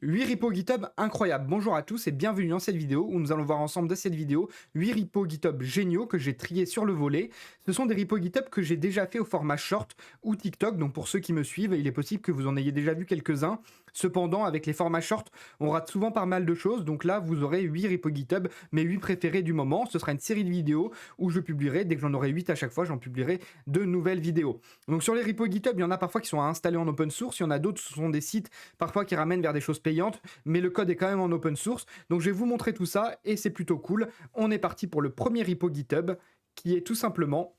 8 repos GitHub incroyables. Bonjour à tous et bienvenue dans cette vidéo où nous allons voir ensemble dans cette vidéo 8 repos GitHub géniaux que j'ai triés sur le volet. Ce sont des repos GitHub que j'ai déjà fait au format short ou TikTok, donc pour ceux qui me suivent, il est possible que vous en ayez déjà vu quelques-uns. Cependant, avec les formats short, on rate souvent pas mal de choses, donc là vous aurez 8 repos GitHub, mes 8 préférés du moment. Ce sera une série de vidéos où je publierai, dès que j'en aurai 8 à chaque fois, j'en publierai de nouvelles vidéos. Donc sur les repos GitHub, il y en a parfois qui sont installés en open source, il y en a d'autres, ce sont des sites parfois qui ramènent vers des choses payantes, mais le code est quand même en open source. Donc je vais vous montrer tout ça et c'est plutôt cool. On est parti pour le premier repo GitHub qui est tout simplement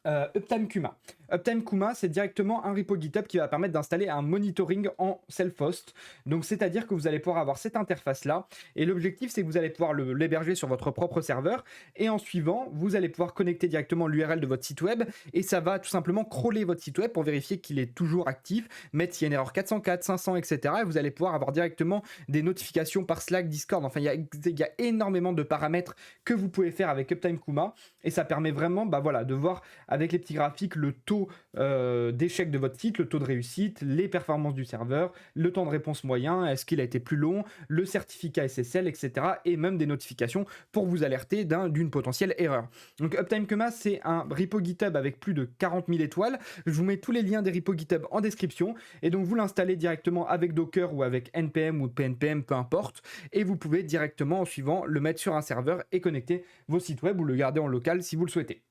Uptime Kuma. Uptime Kuma, c'est directement un repo GitHub qui va permettre d'installer un monitoring en self-host. Donc, c'est-à-dire que vous allez pouvoir avoir cette interface-là. Et l'objectif, c'est que vous allez pouvoir l'héberger sur votre propre serveur. Et en suivant, vous allez pouvoir connecter directement l'URL de votre site web. Et ça va tout simplement crawler votre site web pour vérifier qu'il est toujours actif, mettre s'il y a une erreur 404, 500, etc. Et vous allez pouvoir avoir directement des notifications par Slack, Discord. Enfin, il y a énormément de paramètres que vous pouvez faire avec Uptime Kuma. Et ça permet vraiment de voir avec les petits graphiques le taux d'échec de votre site, le taux de réussite, les performances du serveur, le temps de réponse moyen, est-ce qu'il a été plus long, le certificat SSL, etc. Et même des notifications pour vous alerter d'une potentielle erreur. Donc Uptime Kuma, c'est un repo GitHub avec plus de 40 000 étoiles. Je vous mets tous les liens des repos GitHub en description. Et donc vous l'installez directement avec Docker ou avec NPM ou PNPM, peu importe. Et vous pouvez directement, en suivant, le mettre sur un serveur et connecter vos sites web ou le garder en local si vous le souhaitez.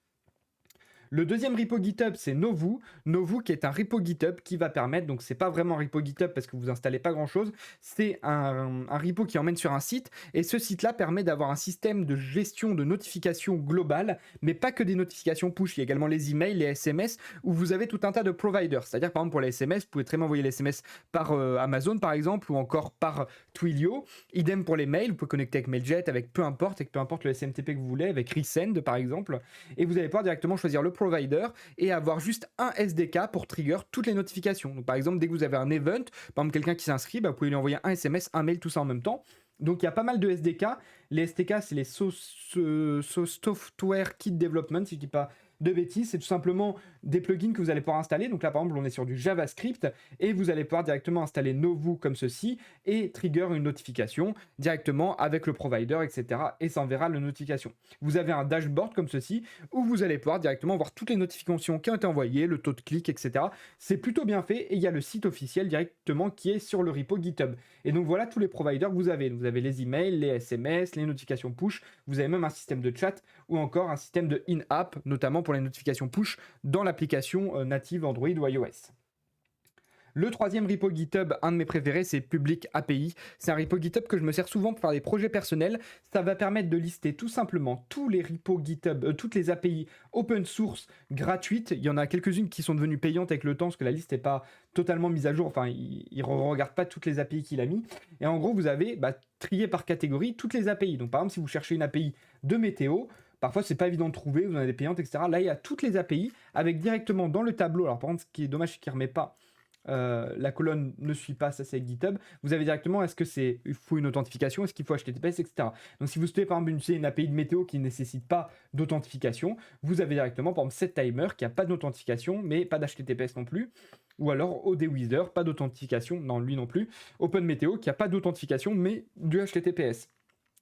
Le deuxième repo GitHub, c'est Novu. Novu qui est un repo GitHub qui va permettre, donc c'est pas vraiment un repo GitHub parce que vous installez pas grand chose, c'est un repo qui emmène sur un site et ce site-là permet d'avoir un système de gestion de notifications globales, mais pas que des notifications push, il y a également les emails, les SMS où vous avez tout un tas de providers. C'est-à-dire par exemple pour les SMS, vous pouvez très bien envoyer les SMS par Amazon par exemple ou encore par Twilio. Idem pour les mails, vous pouvez connecter avec Mailjet, avec peu importe le SMTP que vous voulez, avec Resend par exemple, et vous allez pouvoir directement choisir le provider et avoir juste un SDK pour trigger toutes les notifications. Donc par exemple, dès que vous avez un event, par exemple quelqu'un qui s'inscrit, vous pouvez lui envoyer un SMS, un mail, tout ça en même temps. Donc il y a pas mal de SDK. Les SDK, c'est les Software Kit Development, si je dis pas de bêtises, c'est tout simplement des plugins que vous allez pouvoir installer. Donc là, par exemple, on est sur du JavaScript et vous allez pouvoir directement installer Novu comme ceci et trigger une notification directement avec le provider, etc. Et ça enverra la notification. Vous avez un dashboard comme ceci où vous allez pouvoir directement voir toutes les notifications qui ont été envoyées, le taux de clic, etc. C'est plutôt bien fait et il y a le site officiel directement qui est sur le repo GitHub. Et donc voilà tous les providers que vous avez. Vous avez les emails, les SMS, les notifications push, vous avez même un système de chat ou encore un système de in-app, notamment pour les notifications push dans l'application native Android ou iOS. Le troisième repo GitHub, un de mes préférés, c'est Public API. C'est un repo GitHub que je me sers souvent pour faire des projets personnels. Ça va permettre de lister tout simplement tous les repos GitHub, toutes les API open source gratuites. Il y en a quelques-unes qui sont devenues payantes avec le temps parce que la liste n'est pas totalement mise à jour. Enfin, il ne regarde pas toutes les API qu'il a mis. Et en gros, vous avez trié par catégorie toutes les API. Donc par exemple, si vous cherchez une API de météo, parfois, c'est pas évident de trouver, vous en avez des payantes, etc. Là, il y a toutes les API avec directement dans le tableau. Alors, par contre, ce qui est dommage, c'est qu'il ne remet pas la colonne ne suit pas, ça c'est avec GitHub. Vous avez directement, est-ce que c'est il faut une authentification, est-ce qu'il faut HTTPS, etc. Donc, si vous souhaitez par exemple une API de météo qui ne nécessite pas d'authentification, vous avez directement par exemple SetTimer qui n'a pas d'authentification, mais pas d'HTTPS non plus. Ou alors ODWeather, pas d'authentification, non, lui non plus. OpenMeteo qui n'a pas d'authentification, mais du HTTPS.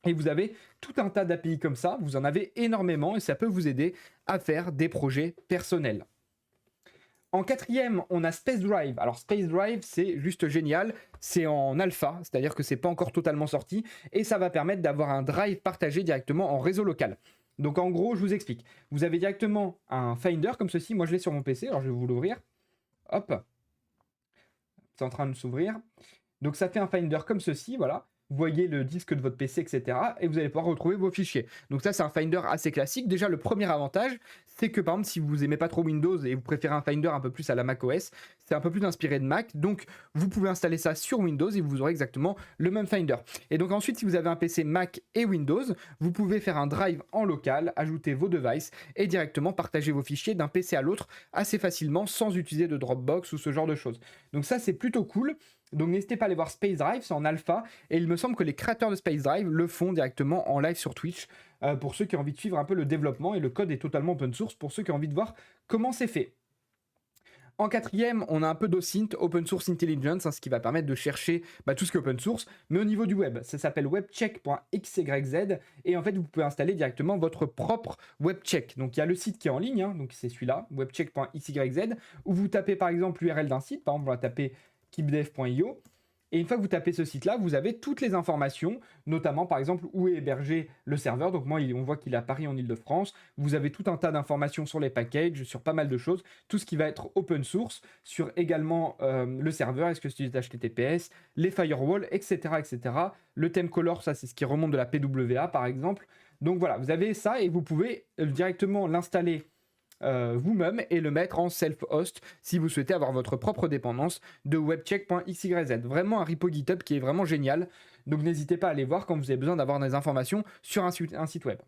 Et vous avez tout un tas d'API comme ça, vous en avez énormément et ça peut vous aider à faire des projets personnels. En quatrième, on a Space Drive. Alors Space Drive, c'est juste génial, c'est en alpha, c'est-à-dire que c'est pas encore totalement sorti et ça va permettre d'avoir un drive partagé directement en réseau local. Donc en gros, je vous explique. Vous avez directement un Finder comme ceci, moi je l'ai sur mon PC, alors je vais vous l'ouvrir. Hop, c'est en train de s'ouvrir. Donc ça fait un Finder comme ceci, voilà. Vous voyez le disque de votre PC, etc. Et vous allez pouvoir retrouver vos fichiers. Donc ça, c'est un Finder assez classique. Déjà, le premier avantage, c'est que par exemple, si vous n'aimez pas trop Windows et vous préférez un Finder un peu plus à la macOS, c'est un peu plus inspiré de Mac. Donc, vous pouvez installer ça sur Windows et vous aurez exactement le même Finder. Et donc ensuite, si vous avez un PC Mac et Windows, vous pouvez faire un drive en local, ajouter vos devices et directement partager vos fichiers d'un PC à l'autre assez facilement sans utiliser de Dropbox ou ce genre de choses. Donc ça, c'est plutôt cool. Donc n'hésitez pas à aller voir Space Drive, c'est en alpha, et il me semble que les créateurs de Space Drive le font directement en live sur Twitch, pour ceux qui ont envie de suivre un peu le développement, et le code est totalement open source pour ceux qui ont envie de voir comment c'est fait. En quatrième, on a un peu d'OSINT, Open Source Intelligence, ce qui va permettre de chercher tout ce qui est open source, mais au niveau du web. Ça s'appelle webcheck.xyz, et en fait, vous pouvez installer directement votre propre webcheck. Donc, il y a le site qui est en ligne, donc c'est celui-là, webcheck.xyz, où vous tapez par exemple l'URL d'un site, par exemple, on va taper keepdev.io. Et une fois que vous tapez ce site-là, vous avez toutes les informations, notamment par exemple où est hébergé le serveur. Donc moi, on voit qu'il est à Paris en Ile-de-France. Vous avez tout un tas d'informations sur les packages, sur pas mal de choses. Tout ce qui va être open source, sur également le serveur, est-ce que c'est HTTPS, les firewalls, etc., etc. Le theme color, ça c'est ce qui remonte de la PWA par exemple. Donc voilà, vous avez ça et vous pouvez directement l'installer vous-même et le mettre en self-host si vous souhaitez avoir votre propre dépendance de webcheck.xyz. Vraiment un repo GitHub qui est vraiment génial. Donc n'hésitez pas à aller voir quand vous avez besoin d'avoir des informations sur un site web.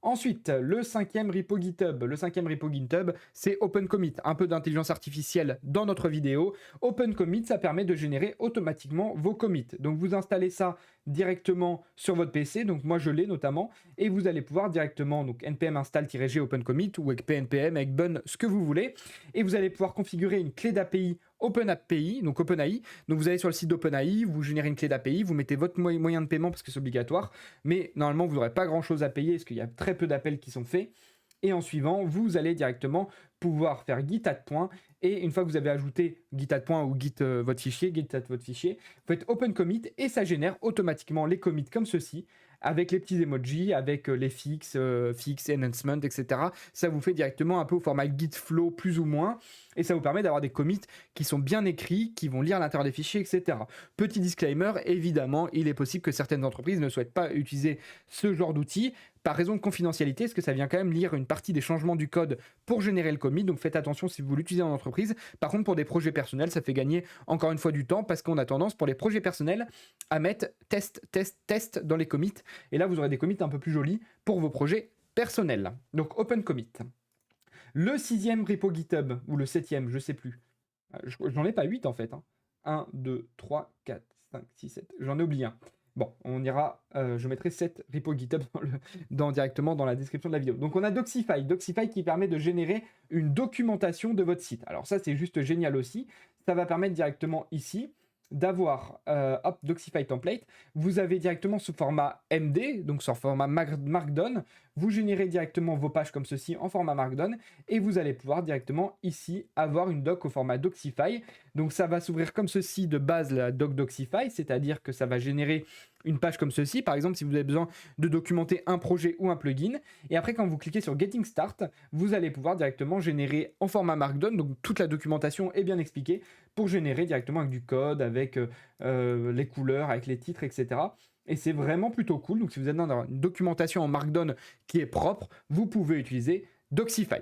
Ensuite, le cinquième repo GitHub. Le cinquième repo GitHub, c'est OpenCommit. Un peu d'intelligence artificielle dans notre vidéo. OpenCommit, ça permet de générer automatiquement vos commits. Donc vous installez ça directement sur votre PC. Donc moi je l'ai notamment. Et vous allez pouvoir directement, donc npm install-g OpenCommit ou avec npm, avec bun, ce que vous voulez. Et vous allez pouvoir configurer une clé d'API OpenAPI, donc OpenAI. Donc vous allez sur le site d'OpenAI, vous générez une clé d'API, vous mettez votre moyen de paiement parce que c'est obligatoire, mais normalement vous n'aurez pas grand chose à payer parce qu'il y a très peu d'appels qui sont faits. Et en suivant, vous allez directement pouvoir faire git add point. Et une fois que vous avez ajouté git add point ou git votre fichier, vous faites open commit et ça génère automatiquement les commits comme ceci, avec les petits emojis, avec les fix, enhancement, etc. Ça vous fait directement un peu au format git flow plus ou moins. Et ça vous permet d'avoir des commits qui sont bien écrits, qui vont lire l'intérieur des fichiers, etc. Petit disclaimer, évidemment, il est possible que certaines entreprises ne souhaitent pas utiliser ce genre d'outils par raison de confidentialité, parce que ça vient quand même lire une partie des changements du code pour générer le commit, donc faites attention si vous l'utilisez en entreprise. Par contre, pour des projets personnels, ça fait gagner encore une fois du temps, parce qu'on a tendance, pour les projets personnels, à mettre test dans les commits, et là vous aurez des commits un peu plus jolis pour vos projets personnels. Donc open commit. Le sixième repo GitHub, ou le septième, je sais plus. J'en ai pas 8 en fait. 1, 2, 3, 4, 5, 6, 7. J'en ai oublié un. Bon, on ira, je mettrai 7 repos GitHub directement dans la description de la vidéo. Donc on a Doxify. Doxify qui permet de générer une documentation de votre site. Alors ça c'est juste génial aussi. Ça va permettre directement ici d'avoir Doxify template. Vous avez directement sous format MD, donc sur format Markdown. Vous générez directement vos pages comme ceci en format Markdown et vous allez pouvoir directement ici avoir une doc au format Doxify. Donc ça va s'ouvrir comme ceci de base la doc Doxify, c'est-à-dire que ça va générer une page comme ceci, par exemple si vous avez besoin de documenter un projet ou un plugin. Et après quand vous cliquez sur Getting Start, vous allez pouvoir directement générer en format Markdown, donc toute la documentation est bien expliquée pour générer directement avec du code, avec les couleurs, avec les titres, etc. Et c'est vraiment plutôt cool. Donc si vous êtes dans une documentation en Markdown qui est propre, vous pouvez utiliser Doxify.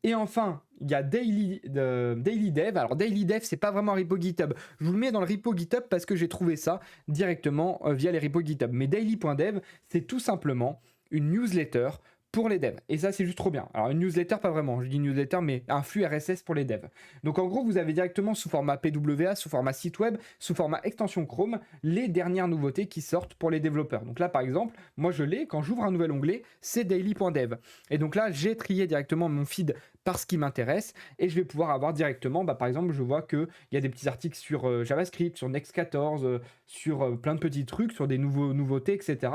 Et enfin, il y a Daily Dev. Alors Daily Dev, c'est pas vraiment un repo GitHub. Je vous le mets dans le repo GitHub parce que j'ai trouvé ça directement via les repos GitHub. Mais daily.dev, c'est tout simplement une newsletter pour les devs. Et ça, c'est juste trop bien. Alors, une newsletter, pas vraiment. Je dis newsletter, mais un flux RSS pour les devs. Donc, en gros, vous avez directement sous format PWA, sous format site web, sous format extension Chrome, les dernières nouveautés qui sortent pour les développeurs. Donc là, par exemple, moi, je l'ai. Quand j'ouvre un nouvel onglet, c'est daily.dev. Et donc là, j'ai trié directement mon feed par ce qui m'intéresse. Et je vais pouvoir avoir directement, par exemple, je vois qu'il y a des petits articles sur JavaScript, sur Next14, sur plein de petits trucs, sur des nouveautés, etc.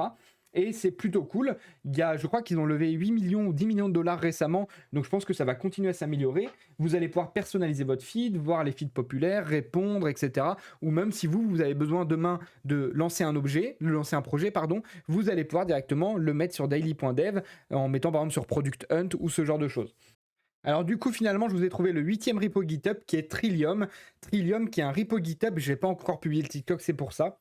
Et c'est plutôt cool. Je crois qu'ils ont levé 8 millions ou 10 millions de dollars récemment, donc je pense que ça va continuer à s'améliorer. Vous allez pouvoir personnaliser votre feed, voir les feeds populaires, répondre, etc. Ou même si vous avez besoin demain de lancer un projet, vous allez pouvoir directement le mettre sur daily.dev en mettant par exemple sur Product Hunt ou ce genre de choses. Alors du coup, finalement, je vous ai trouvé le 8e repo GitHub qui est Trillium. Trillium qui est un repo GitHub, je n'ai pas encore publié le TikTok, c'est pour ça,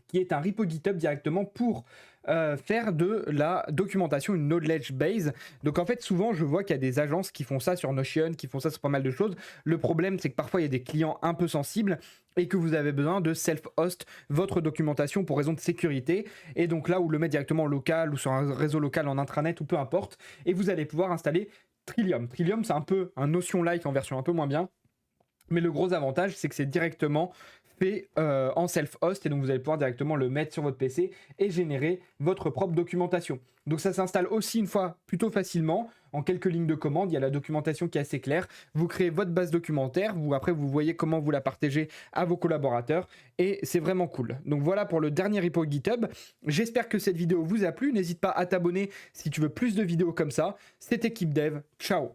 qui est un repo GitHub directement pour faire de la documentation, une knowledge base. Donc en fait, souvent, je vois qu'il y a des agences qui font ça sur Notion, qui font ça sur pas mal de choses. Le problème, c'est que parfois, il y a des clients un peu sensibles et que vous avez besoin de self-host votre documentation pour raison de sécurité. Et donc là, ou le mettre directement local ou sur un réseau local en intranet ou peu importe. Et vous allez pouvoir installer Trillium. Trillium, c'est un peu un Notion-like en version un peu moins bien. Mais le gros avantage, c'est que c'est directement fait en self-host, et donc vous allez pouvoir directement le mettre sur votre PC et générer votre propre documentation. Donc ça s'installe aussi une fois plutôt facilement, en quelques lignes de commande. Il y a la documentation qui est assez claire. Vous créez votre base documentaire, après vous voyez comment vous la partagez à vos collaborateurs, et c'est vraiment cool. Donc voilà pour le dernier repo GitHub. J'espère que cette vidéo vous a plu. N'hésite pas à t'abonner si tu veux plus de vidéos comme ça. C'était Keep Dev. Ciao.